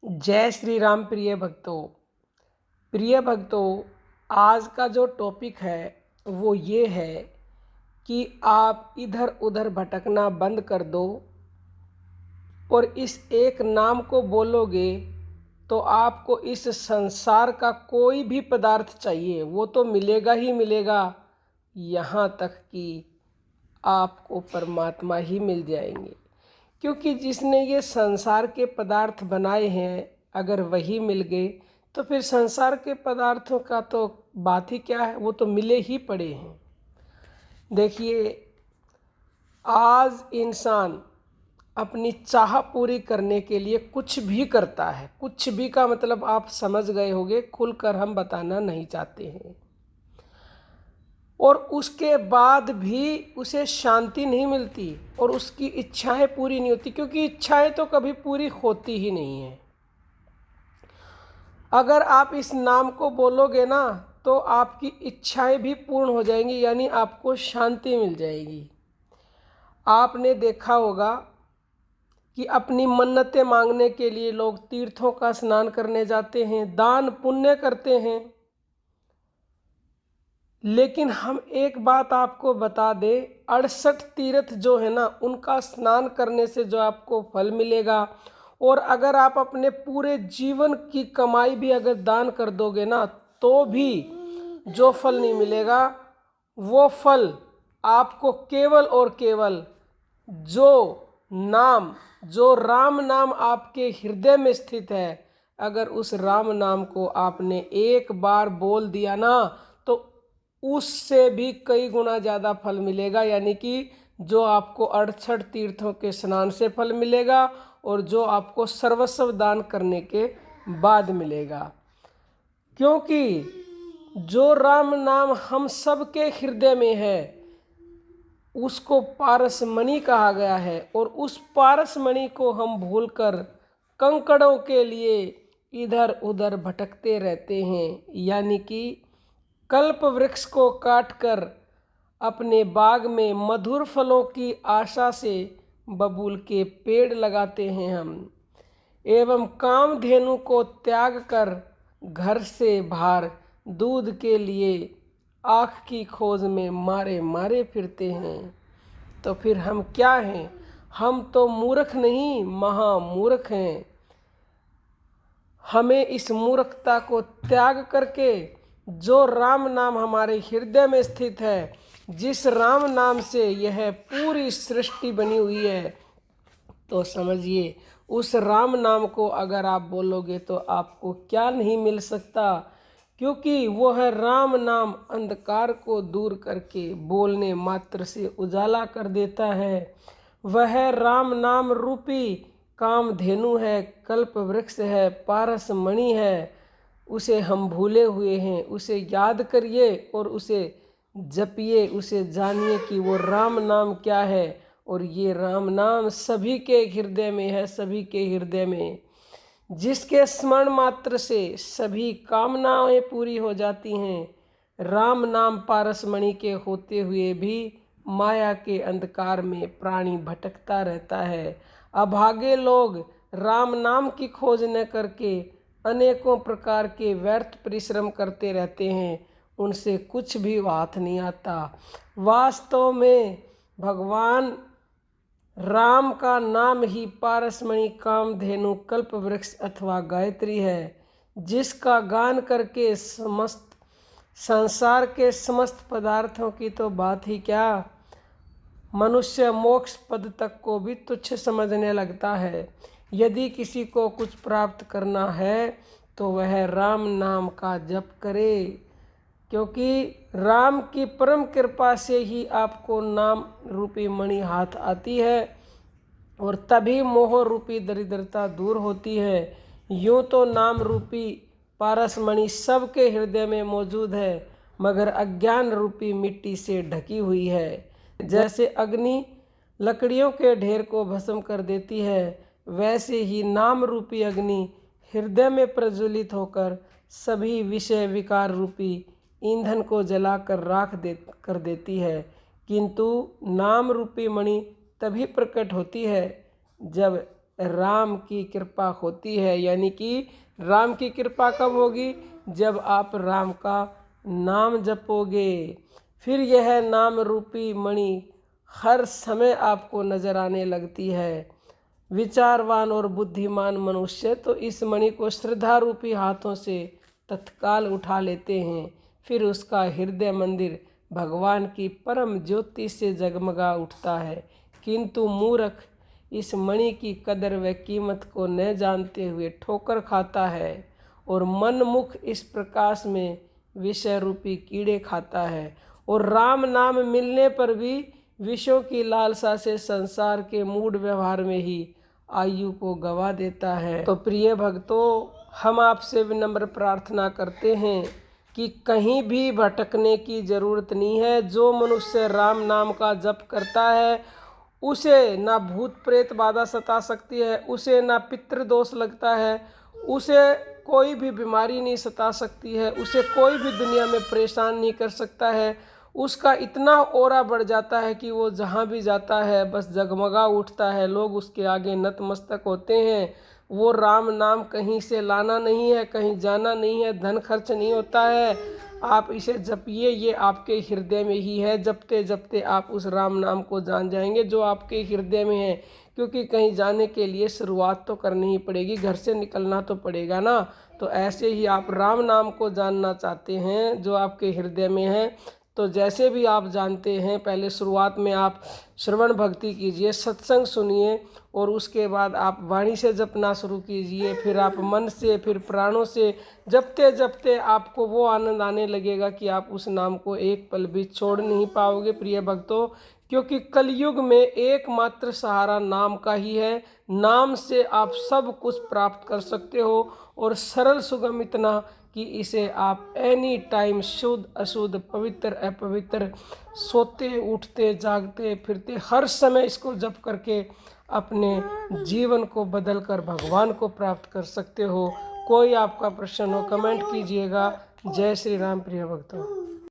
जय श्री राम प्रिय भक्तों, आज का जो टॉपिक है वो ये है कि आप इधर उधर भटकना बंद कर दो और इस एक नाम को बोलोगे तो आपको इस संसार का कोई भी पदार्थ चाहिए वो तो मिलेगा ही मिलेगा। यहाँ तक कि आपको परमात्मा ही मिल जाएंगे, क्योंकि जिसने ये संसार के पदार्थ बनाए हैं अगर वही मिल गए तो फिर संसार के पदार्थों का तो बात ही क्या है, वो तो मिले ही पड़े हैं। देखिए, आज इंसान अपनी चाह पूरी करने के लिए कुछ भी करता है। कुछ भी का मतलब आप समझ गए होंगे, खुलकर हम बताना नहीं चाहते हैं। और उसके बाद भी उसे शांति नहीं मिलती और उसकी इच्छाएं पूरी नहीं होती, क्योंकि इच्छाएं तो कभी पूरी होती ही नहीं है। अगर आप इस नाम को बोलोगे ना तो आपकी इच्छाएं भी पूर्ण हो जाएंगी, यानी आपको शांति मिल जाएगी। आपने देखा होगा कि अपनी मन्नतें मांगने के लिए लोग तीर्थों का स्नान करने जाते हैं, दान पुण्य करते हैं। लेकिन हम एक बात आपको बता दें, 68 तीर्थ जो है ना उनका स्नान करने से जो आपको फल मिलेगा, और अगर आप अपने पूरे जीवन की कमाई भी अगर दान कर दोगे ना तो भी जो फल नहीं मिलेगा, वो फल आपको केवल और केवल जो राम नाम आपके हृदय में स्थित है, अगर उस राम नाम को आपने एक बार बोल दिया ना तो उससे भी कई गुना ज़्यादा फल मिलेगा। यानी कि जो आपको 68 तीर्थों के स्नान से फल मिलेगा और जो आपको सर्वस्व दान करने के बाद मिलेगा। क्योंकि जो राम नाम हम सबके हृदय में है उसको पारसमणि कहा गया है, और उस पारसमणि को हम भूलकर कंकड़ों के लिए इधर उधर भटकते रहते हैं। यानी कि कल्प वृक्ष को काटकर अपने बाग में मधुर फलों की आशा से बबूल के पेड़ लगाते हैं हम, एवं कामधेनु को त्याग कर घर से बाहर दूध के लिए आँख की खोज में मारे मारे फिरते हैं। तो फिर हम क्या हैं? हम तो मूर्ख नहीं, महामूर्ख हैं। हमें इस मूर्खता को त्याग करके जो राम नाम हमारे हृदय में स्थित है, जिस राम नाम से यह पूरी सृष्टि बनी हुई है, तो समझिए उस राम नाम को अगर आप बोलोगे तो आपको क्या नहीं मिल सकता, क्योंकि वह राम नाम अंधकार को दूर करके बोलने मात्र से उजाला कर देता है। वह राम नाम रूपी कामधेनु है, कल्प वृक्ष है, पारसमणि है। उसे हम भूले हुए हैं, उसे याद करिए और उसे जपिए, उसे जानिए कि वो राम नाम क्या है। और ये राम नाम सभी के हृदय में है, सभी के हृदय में, जिसके स्मरण मात्र से सभी कामनाएं पूरी हो जाती हैं। राम नाम पारसमणि के होते हुए भी माया के अंधकार में प्राणी भटकता रहता है। अभागे लोग राम नाम की खोज न करके अनेकों प्रकार के व्यर्थ परिश्रम करते रहते हैं, उनसे कुछ भी हाथ नहीं आता। वास्तव में भगवान राम का नाम ही पारसमणि कामधेनु कल्प वृक्ष अथवा गायत्री है, जिसका गान करके समस्त संसार के समस्त पदार्थों की तो बात ही क्या, मनुष्य मोक्ष पद तक को भी तुच्छ समझने लगता है। यदि किसी को कुछ प्राप्त करना है तो वह राम नाम का जप करे, क्योंकि राम की परम कृपा से ही आपको नाम रूपी मणि हाथ आती है और तभी मोह रूपी दरिद्रता दूर होती है। यूँ तो नाम रूपी पारसमणि सबके हृदय में मौजूद है, मगर अज्ञान रूपी मिट्टी से ढकी हुई है। जैसे अग्नि लकड़ियों के ढेर को भस्म कर देती है, वैसे ही नाम रूपी अग्नि हृदय में प्रज्वलित होकर सभी विषय विकार रूपी ईंधन को जलाकर राख कर देती है। किंतु नाम रूपी मणि तभी प्रकट होती है जब राम की कृपा होती है। यानी कि राम की कृपा कब होगी? जब आप राम का नाम जपोगे। फिर यह नाम रूपी मणि हर समय आपको नजर आने लगती है। विचारवान और बुद्धिमान मनुष्य तो इस मणि को श्रद्धा रूपी हाथों से तत्काल उठा लेते हैं। फिर उसका हृदय मंदिर भगवान की परम ज्योति से जगमगा उठता है। किंतु मूर्ख इस मणि की कदर व कीमत को न जानते हुए ठोकर खाता है और मन मुख इस प्रकाश में विषय रूपी कीड़े खाता है, और राम नाम मिलने पर भी विषयों की लालसा से संसार के मूढ़ व्यवहार में ही आयु को गवा देता है। तो प्रिय भक्तों, हम आपसे विनम्र प्रार्थना करते हैं कि कहीं भी भटकने की जरूरत नहीं है। जो मनुष्य राम नाम का जप करता है उसे ना भूत प्रेत बाधा सता सकती है, उसे ना पितृ दोष लगता है, उसे कोई भी बीमारी नहीं सता सकती है, उसे कोई भी दुनिया में परेशान नहीं कर सकता है। उसका इतना ऑरा बढ़ जाता है कि वो जहाँ भी जाता है बस जगमगा उठता है, लोग उसके आगे नतमस्तक होते हैं। वो राम नाम कहीं से लाना नहीं है, कहीं जाना नहीं है, धन खर्च नहीं होता है। आप इसे जपिए, ये आपके हृदय में ही है। जपते जपते आप उस राम नाम को जान जाएंगे जो आपके हृदय में है। क्योंकि कहीं जाने के लिए शुरुआत तो करनी ही पड़ेगी, घर से निकलना तो पड़ेगा ना। तो ऐसे ही आप राम नाम को जानना चाहते हैं जो आपके हृदय में है, तो जैसे भी आप जानते हैं, पहले शुरुआत में आप श्रवण भक्ति कीजिए, सत्संग सुनिए, और उसके बाद आप वाणी से जपना शुरू कीजिए। फिर आप मन से, फिर प्राणों से जपते जपते आपको वो आनंद आने लगेगा कि आप उस नाम को एक पल भी छोड़ नहीं पाओगे प्रिय भक्तों। क्योंकि कलयुग में एकमात्र सहारा नाम का ही है। नाम से आप सब कुछ प्राप्त कर सकते हो, और सरल सुगम इतना कि इसे आप एनी टाइम शुद्ध अशुद्ध पवित्र अपवित्र, सोते उठते जागते फिरते हर समय इसको जप करके अपने जीवन को बदलकर भगवान को प्राप्त कर सकते हो। कोई आपका प्रश्न हो कमेंट कीजिएगा। जय श्री राम प्रिय भक्तों।